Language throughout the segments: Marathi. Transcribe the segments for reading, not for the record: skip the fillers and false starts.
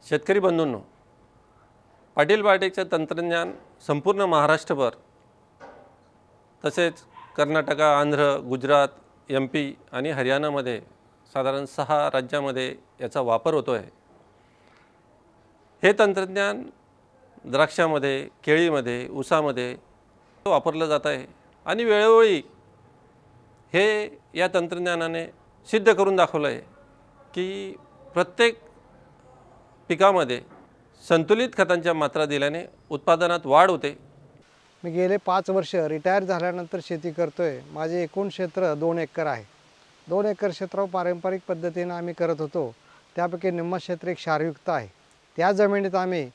शेतकरी बंधूंनो, पाटील बायोटेकचे तंत्रज्ञान संपूर्ण महाराष्ट्रभर तसेच कर्नाटक, आंध्र, गुजरात, MP आणि हरियाणामध्ये साधारण 6 राज्यामध्ये याचा वापर होतो आहे। हे तंत्रज्ञान द्राक्षामध्ये, केळीमध्ये, ऊसामध्ये वापरलं जात आहे आणि वेळोवेळी हे या तंत्रज्ञानाने सिद्ध करून दाखवलं आहे की प्रत्येक पिकामध्ये संतुलित खतांच्या मात्रा दिल्याने उत्पादनात वाढ होते। मी गेले 5 वर्ष रिटायर झाल्यानंतर शेती करतोय। माझे एकूण क्षेत्र 2 एकर आहे। 2 एकर क्षेत्रावर पारंपरिक पद्धतीने आम्ही करत होतो। त्यापैकी निम्म क्षेत्र एक क्षारयुक्त आहे। त्या जमिनीत आम्ही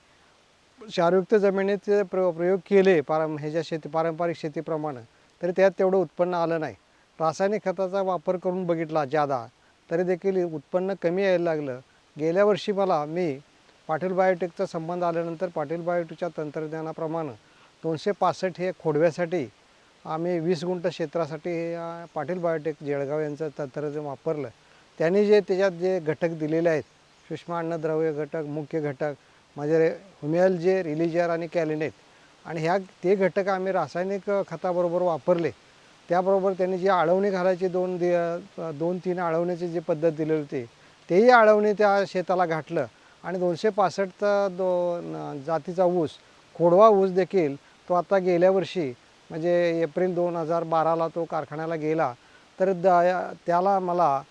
क्षारयुक्त जमिनीत प्रयोग केले पारंपरिक शेतीप्रमाणे, तरी त्यात तेवढं उत्पन्न आलं नाही। रासायनिक खताचा वापर करून बघितला ज्यादा, तरी देखील उत्पन्न कमी यायला लागलं। गेल्या वर्षी मी पाटील बायोटेकचा संबंध आल्यानंतर पाटील बायोटेकच्या तंत्रज्ञानाप्रमाणे 265 हे खोडव्यासाठी आम्ही 20 गुंठ क्षेत्रासाठी पाटील बायोटेक जळगाव यांचं तंत्रज्ञान वापरलं। त्यांनी त्याच्यात जे घटक दिलेले आहेत, सूक्ष्म अन्नद्रव्य घटक, मुख्य घटक म्हणजे ह्युमियल जे रिलीजर आणि कॅलिनेट, आणि ते घटक आम्ही रासायनिक खताबरोबर वापरले। त्याबरोबर त्यांनी जी आळवणी घालायची 2-3 आळवण्याची जी पद्धत दिली होती, तेही आळवणी त्या शेताला घातलं आणि 265 जातीचा ऊस, खोडवा ऊस देखील तो आता गेल्या वर्षी म्हणजे एप्रिल 2012ला तो कारखान्याला गेला, तर त्याला मला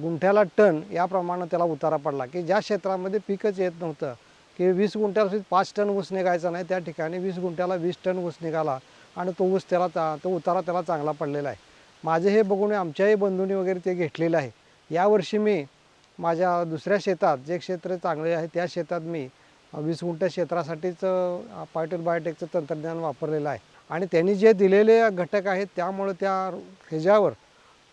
गुंठ्याला टन याप्रमाणे त्याला उतारा पडला की ज्या क्षेत्रामध्ये पीकच येत नव्हतं की 20 गुंठ्याला 5 टन ऊस निघायचा नाही, त्या ठिकाणी 20 गुंठ्याला 20 टन ऊस निघाला आणि तो ऊस तो उतारा त्याला चांगला पडलेला आहे। माझे हे बघून आमच्याही बंधूंनी वगैरे ते घेतलेलं आहे। यावर्षी मी माझ्या दुसऱ्या शेतात, जे क्षेत्र चांगले आहे त्या शेतात मी 20 गुंठ क्षेत्रासाठीच पाटील बायोटेकचं तंत्रज्ञान वापरलेलं आहे। आणि त्यांनी जे दिलेले घटक आहेत त्यामुळे ह्याच्यावर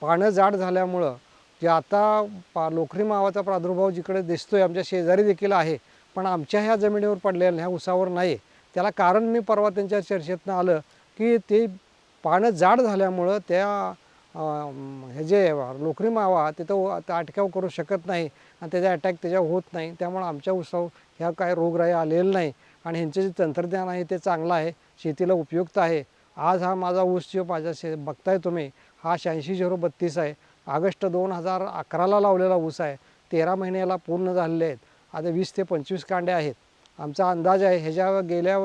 पानं जाड झाल्यामुळं जे आता लोकरी मावाचा प्रादुर्भाव जिकडे दिसतोय आमच्या शेजारी देखील आहे, पण आमच्या ह्या जमिनीवर पडलेल्या ह्या ऊसावर नाही। त्याला कारण मी परवा त्यांच्या चर्चेतनं आलं की ते पानं जाड झाल्यामुळं जे लोकरी मावा तिथं अटकाव करू शकत नाही आणि त्याचा अटॅक त्याच्यावर होत नाही। त्यामुळे आमच्या ऊसावर ह्या काय रोगराई आलेलं नाही आणि ह्यांचं जे तंत्रज्ञान आहे ते चांगलं आहे, शेतीला उपयुक्त आहे। आज हा माझा ऊस जो बघताय तुम्ही, हा 86-032 आहे। ऑगस्ट 2011ला लावलेला ऊस आहे। 13 महिन्याला पूर्ण झालेले आहेत। आता 20 ते 25 कांड्या आहेत। आमचा अंदाज आहे ह्याच्या गेल्या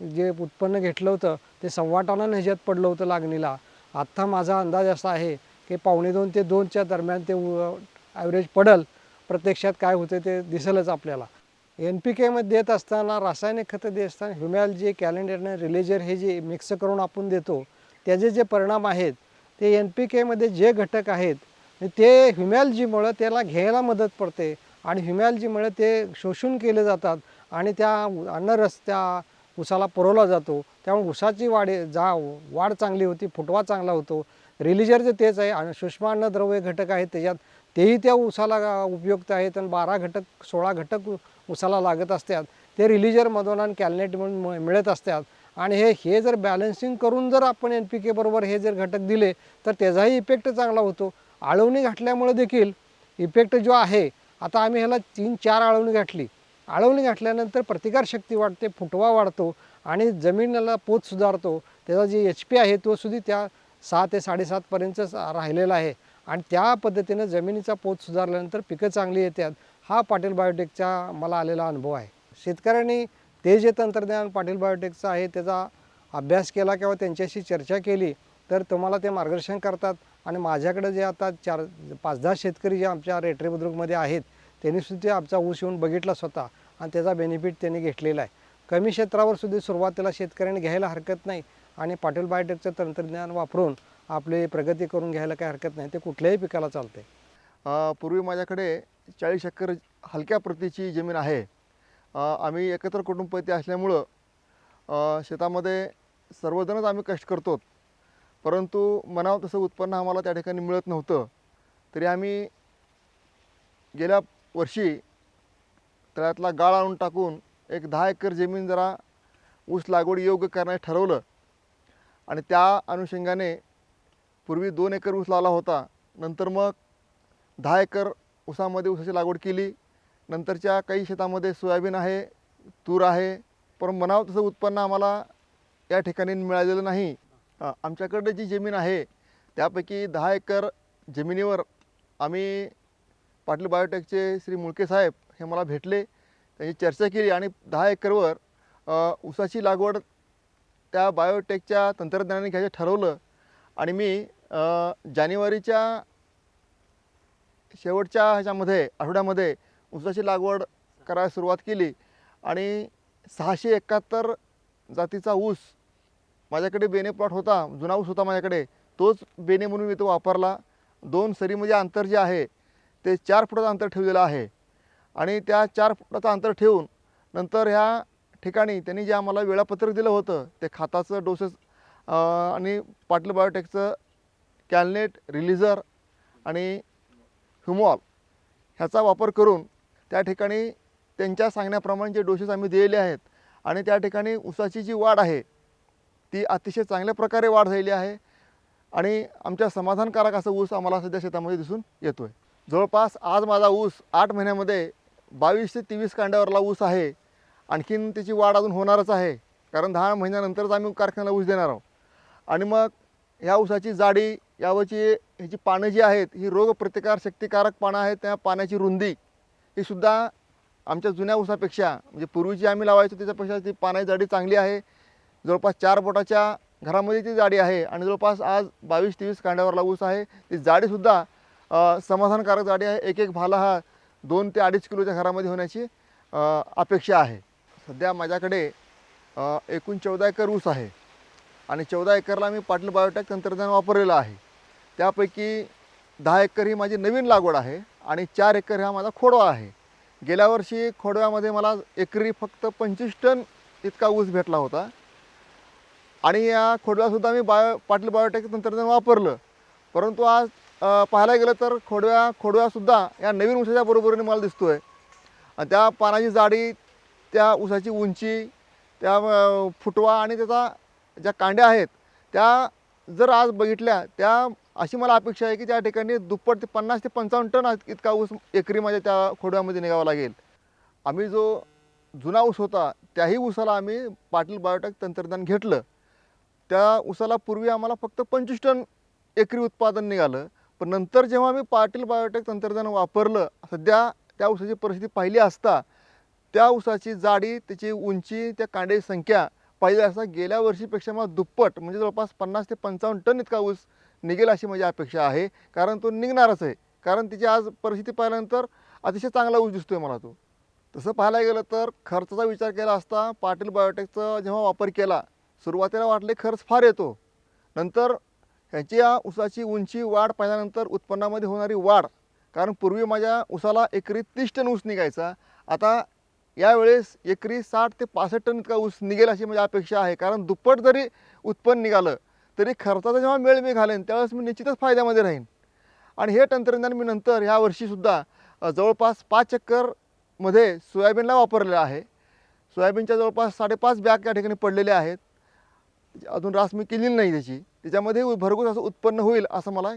जे उत्पन्न घेतलं होतं ते 1.25 टनानं ह्याच्यात पडलं होतं लागणीला। आत्ता माझा अंदाज असा आहे की 1.25 ते 2च्या दरम्यान ते ॲव्हरेज पडल। प्रत्यक्षात काय होते ते दिसेलच आपल्याला। NPKमध्ये देत असताना, रासायनिक खतं देत असताना ह्युमियल जे कॅलेंडर आणि रिलीजर हे जे मिक्स करून आपण देतो, त्याचे जे परिणाम आहेत ते NPKमध्ये जे घटक आहेत ते ह्युमियलजीमुळे त्याला घ्यायला मदत पडते आणि ह्युमियलजीमुळे ते शोषून केले जातात आणि त्या अन्नरस त्या ऊसाला पुरवला जातो। त्यामुळे ऊसाची वाढ चांगली होती, फुटवा चांगला होतो। रिलीजरचं तेच आहे आणि सूक्ष्म अन्नद्रव्य घटक आहेत त्याच्यात, तेही त्या ऊसाला उपयुक्त आहेत आणि 16 घटक ऊसाला लागत असतात, ते रिलीजरमधून आणि कॅलनेटमधून मिळत असतात। आणि हे जर बॅलन्सिंग करून जर आपण NPK बरोबर हे जर घटक दिले तर त्याचाही इफेक्ट चांगला होतो। आळवणी घातल्यामुळे देखील इफेक्ट जो आहे, आता आम्ही ह्याला 3-4 आळवणी घातली। आळवणी घातल्यानंतर प्रतिकारशक्ती वाढते, फुटवा वाढतो आणि जमिनीला पोत सुधारतो। त्याचा जे HP आहे तो सुद्धा त्या 6 ते 7.5 पर्यंतच राहिलेला आहे आणि त्या पद्धतीने जमिनीचा पोत सुधारल्यानंतर पिकं चांगली येतात। हा पाटील बायोटेकचा मला आलेला अनुभव आहे। शेतकऱ्यांनी ते जे तंत्रज्ञान पाटील बायोटेकचं आहे त्याचा अभ्यास केला किंवा त्यांच्याशी चर्चा केली तर तुम्हाला ते मार्गदर्शन करतात। आणि माझ्याकडे जे आता 5-10 शेतकरी जे आमच्या रेटरी बुद्रुकमध्ये आहेत, त्यांनी सुद्धा आमचा ऊस येऊन बघितला स्वतः आणि त्याचा बेनिफिट त्यांनी घेतलेला आहे। कमी क्षेत्रावर सुद्धा सुरुवातीला शेतकऱ्यांनी घ्यायला हरकत नाही आणि पाटील बायोटेकचं तंत्रज्ञान वापरून आपली प्रगती करून घ्यायला काही हरकत नाही, ते कुठल्याही पिकाला चालते। पूर्वी माझ्याकडे 40 एकर हलक्या प्रतीची जमीन आहे। आम्ही एकत्र कुटुंबपती असल्यामुळं शेतामध्ये सर्वजणच आम्ही कष्ट करतो, परंतु म्हणावं तसं उत्पन्न आम्हाला त्या ठिकाणी मिळत नव्हतं। तरी आम्ही गेल्या वर्षी तळ्यातला गाळ आणून टाकून एक 10 एकर जमीन जरा ऊस लागवड योग्य करण्यास ठरवलं आणि त्या अनुषंगाने पूर्वी 2 एकर ऊस लावला होता, नंतर मग 10 एकर ऊसामध्ये ऊसाची लागवड केली। नंतरच्या काही शेतामध्ये सोयाबीन आहे, तूर आहे, पण म्हणावं तसं उत्पन्न आम्हाला या ठिकाणी मिळालेलं नाही. आमच्याकडे जी जमीन आहे त्यापैकी 10 एकर जमिनीवर आम्ही पाटील बायोटेकचे श्री मुळके साहेब हे मला भेटले, त्यांची चर्चा केली आणि 10 एकरवर ऊसाची लागवड त्या बायोटेकच्या तंत्रज्ञानाने घ्यायचं ठरवलं. आणि मी जानेवारीच्या शेवटच्या ह्याच्यामध्ये आठवड्यामध्ये ऊसाची लागवड करायला सुरुवात केली आणि 671 जातीचा ऊस माझ्याकडे बेने प्लॉट होता, जुना ऊस होता माझ्याकडे, तोच बेने म्हणून मी तो वापरला. 2 सरीमध्ये अंतर जे आहे ते 4 फुटाचं अंतर ठेवलेलं आहे आणि त्या 4 फुटाचं अंतर ठेवून नंतर ह्या ठिकाणी त्यांनी जे आम्हाला वेळापत्रक दिलं होतं ते खताचं डोसेस आणि पाटील बायोटेकचं कॅलनेट रिलीजर आणि ह्युमॉल ह्याचा वापर करून त्या ठिकाणी त्यांच्या सांगण्याप्रमाणे जे डोसेस आम्ही दिलेले आहेत आणि त्या ठिकाणी ऊसाची जी वाढ आहे ती अतिशय चांगल्या प्रकारे वाढ झालेली आहे आणि आमच्या समाधानकारक असा ऊस आम्हाला सध्या शेतामध्ये दिसून येतो आहे. जवळपास आज माझा ऊस 8 महिन्यामध्ये 22 ते 23 कांड्यावरला ऊस आहे. आणखीन त्याची वाढ अजून होणारच आहे, कारण 10 महिन्यानंतरच आम्ही कारखान्याला ऊस देणार आहोत. आणि मग ह्या ऊसाची जाडी, यावरची ह्याची पानं जी आहेत ही रोगप्रतिकार शक्तिकारक पानं आहेत. त्या पाण्याची रुंदी ही सुद्धा आमच्या जुन्या ऊसापेक्षा, म्हणजे पूर्वीची आम्ही लावायचो त्याच्यापेक्षा ती पानाची जाडी चांगली आहे. जवळपास 4 बोटाच्या घरामध्ये ती जाडी आहे आणि जवळपास आज 22-23 कांड्यावरला ऊस आहे. ती जाडीसुद्धा समाधानकारक जाडी आहे. एक भाला हा 2 ते 2.5 किलोच्या घरामध्ये होण्याची अपेक्षा आहे. सध्या माझ्याकडे एकूण 14 एकर ऊस आहे आणि 14 एकरला मी पाटील बायोटेक तंत्रज्ञान वापरलेलं आहे. त्यापैकी 10 एकर ही माझी नवीन लागवड आहे आणि 4 एकर हा माझा खोडवा आहे. गेल्या वर्षी खोडव्यामध्ये मला एकरी फक्त 25 टन इतका ऊस भेटला होता आणि या खोडव्यासुद्धा मी पाटील बायोटेक तंत्रज्ञान वापरलं. परंतु आज पाहायला गेलं तर खोडव्यासुद्धा या नवीन ऊसाच्या बरोबरीने मला दिसतो आहे. आणि त्या पानाची जाडी, त्या ऊसाची उंची, त्या फुटवा आणि त्याचा ज्या कांड्या आहेत त्या जर आज बघितल्या, त्या अशी मला अपेक्षा आहे की त्या ठिकाणी दुप्पट ते 50 ते 55 टन इतका ऊस एकरी माझ्या त्या खोडव्यामध्ये निघावा लागेल. आम्ही जो जुना ऊस होता त्याही ऊसाला आम्ही पाटील बायोटेक तंत्रज्ञान घेतलं. त्या ऊसाला पूर्वी आम्हाला फक्त 25 टन एकरी उत्पादन निघालं, पण नंतर जेव्हा आम्ही पाटील बायोटेक तंत्रज्ञान वापरलं, सध्या त्या ऊसाची परिस्थिती पाहिली असता त्या ऊसाची जाडी, त्याची उंची, त्या कांड्याची संख्या पाहिली असता गेल्या वर्षीपेक्षा मला दुप्पट, म्हणजे जवळपास 50 ते 55 टन इतका ऊस निघेल अशी माझी अपेक्षा आहे. कारण तो निघणारच आहे, कारण तिची आज परिस्थिती पाहिल्यानंतर अतिशय चांगला ऊस दिसतोय मला तो. तसं पाहायला गेलं तर खर्चाचा विचार केला असता पाटील बायोटेकचा जेव्हा वापर केला, सुरुवातीला वाटले खर्च फार येतो, नंतर ह्याची या ऊसाची उंची वाढ पाहिल्यानंतर उत्पन्नामध्ये होणारी वाढ, कारण पूर्वी माझ्या ऊसाला एकरी 30 टन ऊस निघायचा, आता यावेळेस एकरी 60 ते 65 टन इतका ऊस निघेल अशी माझी अपेक्षा आहे. कारण दुप्पट जरी उत्पन्न निघालं तरी खर्चाचा जेव्हा मेळ मी घालेन त्यावेळेस मी निश्चितच फायद्यामध्ये राहीन. आणि हे तंत्रज्ञान मी नंतर ह्या वर्षीसुद्धा जवळपास 5 एकरमध्ये सोयाबीनला वापरलेलं आहे. सोयाबीनच्या जवळपास 5.5 बॅग या ठिकाणी पडलेल्या आहेत. अजून रास मी केलेली नाही त्याच्यामध्ये भरघोस असं उत्पन्न होईल असं मला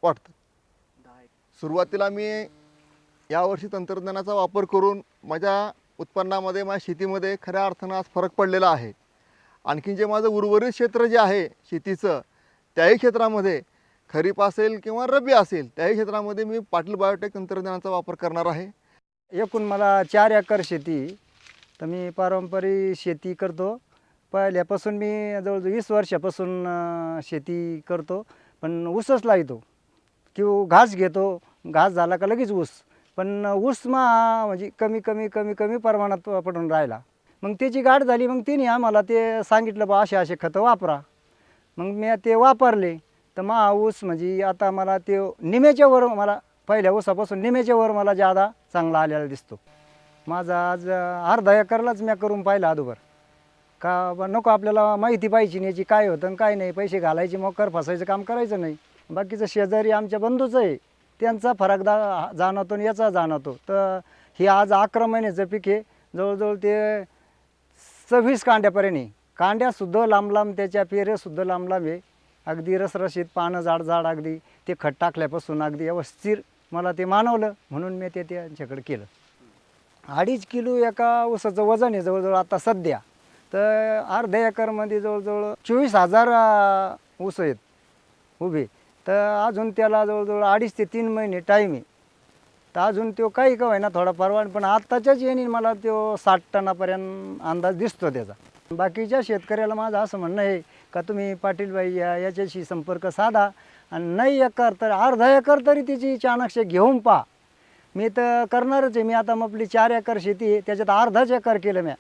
वाटतं. सुरुवातीला मी यावर्षी तंत्रज्ञानाचा वापर करून माझ्या उत्पन्नामध्ये, माझ्या शेतीमध्ये खऱ्या अर्थानं आज फरक पडलेला आहे. आणखीन जे माझं उर्वरित क्षेत्र जे आहे शेतीचं, त्याही क्षेत्रामध्ये खरीप असेल किंवा रब्बी असेल त्याही क्षेत्रामध्ये मी पाटील बायोटेक तंत्रज्ञानाचा वापर करणार आहे. एकूण मला 4 एकर शेती, तर मी पारंपरिक शेती करतो. पहिल्यापासून मी जवळजवळ 20 वर्षापासून शेती करतो, पण ऊसच लावतो किंवा घास घेतो. घास झाला का लगेच ऊस, पण ऊस म्हणजे कमी प्रमाणात पडून राहिला. मग त्याची गाठ झाली, मग तिने आम्हाला ते सांगितलं बा असे खतं वापरा. मग मी ते वापरले, तर ऊस म्हणजे आता मला ते निम्याच्या वर, मला पहिल्या ऊसापासून निम्याच्या वर मला जादा चांगला आलेला दिसतो. माझा आज अर्धा एकरलाच मी करून पाहिला अगोदर, का नको आपल्याला माहिती पाहिजे याची काय होतं आणि काय नाही. पैसे घालायचे मग फसायचं काम करायचं नाही. बाकीचं शेजारी आमच्या बंधूच आहे, त्यांचा फरक जाणवतो आणि याचा जाणवतो. तर हे आज 11 महिन्याचं पीक आहे. जवळजवळ ते 26 कांड्यापर्यंत आहे. कांड्यासुद्धा लांब, त्याच्या पेरेसुद्धा लांब आहे. अगदी रसरशीत, पानं जाड, अगदी ते खत टाकल्यापासून अगदी व्यवस्थित मला ते मानवलं, म्हणून मी ते त्यांच्याकडे केलं. 2.5 किलो एका ऊसाचं वजन आहे जवळजवळ आता सध्या. तर अर्ध्या एकरमध्ये जवळजवळ 24,000 ऊस आहेत उभे. तर अजून त्याला जवळजवळ 2.5 ते 3 महिने टाईम आहे. तर अजून तो काही का होईना थोडा परवान, पण आत्ताच्याच येणे मला तो 60 टनापर्यंत अंदाज दिसतो त्याचा. बाकीच्या शेतकऱ्याला माझं असं म्हणणं आहे का तुम्ही पाटीलबाई याच्याशी संपर्क साधा आणि नाही एकर तर अर्धा एकर तरी त्याची चाणक्य घेऊन पहा. मी तर करणारच आहे. मी आता आपली 4 एकर शेती आहे, त्याच्यात अर्धाच एकर केलं मी.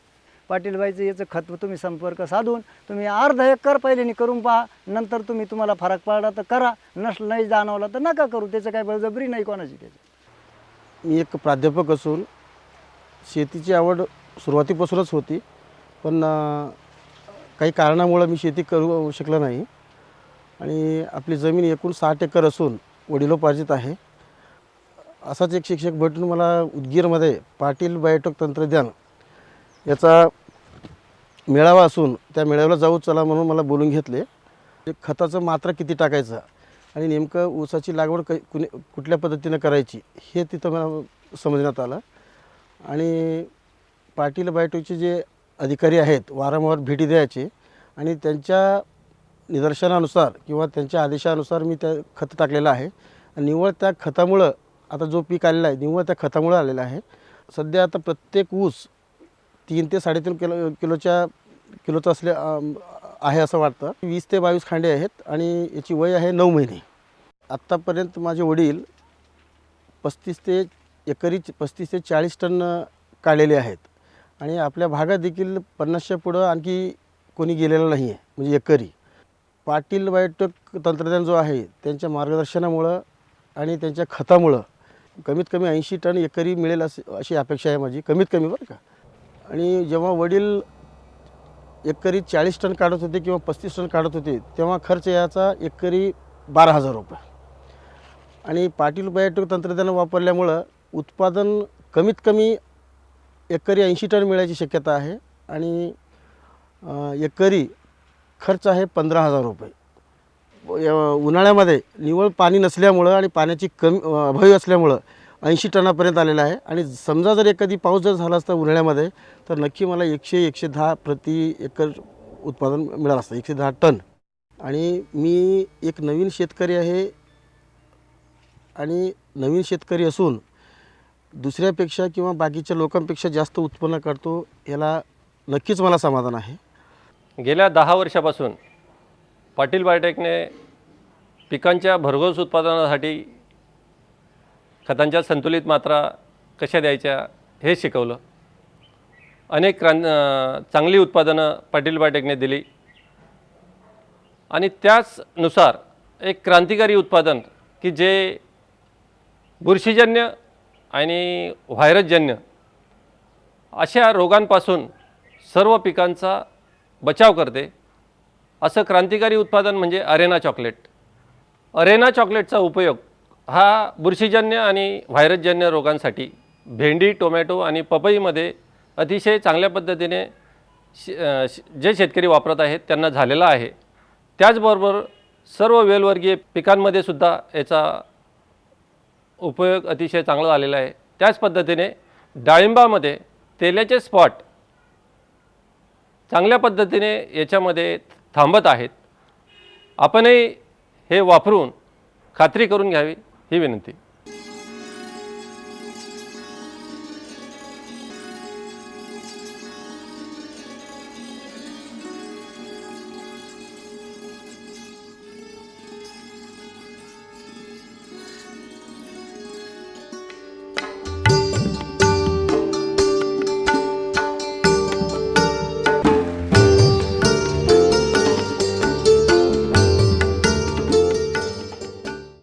पाटीलबाईचं याचं खत तुम्ही संपर्क साधून तुम्ही अर्धा एकर पहिल्याने करून पहा. नंतर तुम्हाला फरक पडला तर करा, नाही जाणवला तर नका करू. त्याचं काही बळजबरी नाही कोणाची. त्याचं मी एक प्राध्यापक असून शेतीची आवड सुरुवातीपासूनच होती, पण काही कारणामुळं मी शेती करू शकलो नाही. आणि आपली जमीन एकूण 60 एकर असून वडिलोपार्जित आहे. असाच एक शिक्षक भेटून मला उदगीरमध्ये पाटील बायोटेक तंत्रज्ञान याचा मेळावा असून त्या मेळाव्याला जाऊ चला म्हणून मला बोलून घेतले. खताचं मात्रा किती टाकायचं आणि नेमकं ऊसाची लागवड कुठल्या पद्धतीनं करायची हे तिथं मला समजण्यात आलं. आणि पाटील बायोटेकचे जे अधिकारी आहेत वारंवार भेटी द्यायचे आणि त्यांच्या निदर्शनानुसार किंवा त्यांच्या आदेशानुसार मी त्या खत टाकलेलं आहे. आणि निव्वळ त्या खतामुळं आता जो पीक आलेला आहे निव्वळ त्या खतामुळं आलेला आहे. सध्या आता प्रत्येक ऊस 3 ते 3.5 किलोचं आहे असं वाटतं. 20 ते 22 खांडे आहेत आणि याची वय आहे 9 महिने. आत्तापर्यंत माझे वडील 35 ते 40 टन काढलेले आहेत. आणि आपल्या भागात देखील 50च्या पुढं आणखी कोणी गेलेलं नाही आहे म्हणजे एकरी. पाटील बायोटेक तंत्रज्ञान जो आहे त्यांच्या मार्गदर्शनामुळं आणि त्यांच्या खतामुळं कमीत कमी 80 टन एकरी मिळेल अशी अपेक्षा आहे माझी, कमीत कमी बरं का. आणि जेव्हा वडील एकरी 40 टन काढत होते किंवा 35 टन काढत होते तेव्हा खर्च याचा एकरी 12,000 रुपये. आणि पाटील बायोटेक तंत्रज्ञान वापरल्यामुळं उत्पादन कमीत कमी एकरी 80 टन मिळायची शक्यता आहे. आणि एकरी खर्च आहे 15,000 रुपये. उन्हाळ्यामध्ये निव्वळ पाणी नसल्यामुळं आणि पाण्याची अभावी असल्यामुळं 80 टनापर्यंत आलेलं आहे. आणि समजा जर एखादी पाऊस जर झाला असता उन्हाळ्यामध्ये तर नक्की मला 100-110 प्रति एकर उत्पादन मिळालं असतं, 110 टन. आणि मी एक नवीन शेतकरी आहे आणि नवीन शेतकरी असून दुसऱ्यापेक्षा किंवा बाकीच्या लोकांपेक्षा जास्त उत्पन्न करतो याला नक्कीच मला समाधान आहे. गेल्या 10 वर्षापासून पाटील बायोटेकने पिकांच्या भरघोस उत्पादनासाठी खतांच्या संतुलित मात्रा कशा द्यायच्या हे शिकवलं. अनेक चांगली उत्पादनं पाटील बायोटेकने दिली. आणि त्याचनुसार एक क्रांतिकारी उत्पादन की जे बुरशीजन्य आणि व्हायरसजन्य अशा रोगांपासून सर्व पिकांचा बचाव करते असं क्रांतिकारी उत्पादन म्हणजे अरेना चॉकलेट. अरेना चॉकलेटचा उपयोग हा बुरशीजन्य आणि व्हायरसजन्य रोगांसाठी भेंडी, टोमॅटो आणि पपईमध्ये अतिशय चांगल्या पद्धतीने जे शेतकरी वापरत आहेत त्यांना झालेला आहे. त्याचबरोबर सर्व वेलवर्गीय पिकांमध्ये सुद्धा याचा उपयोग अतिशय चांगला झालेला आहे. त्याच पद्धतीने डाळिंबामध्ये तेलाचे स्पॉट चांगल्या पद्धतीने याच्यामध्ये थांबत आहेत. आपणही हे वापरून खात्री करून घ्यावी ही विनंती.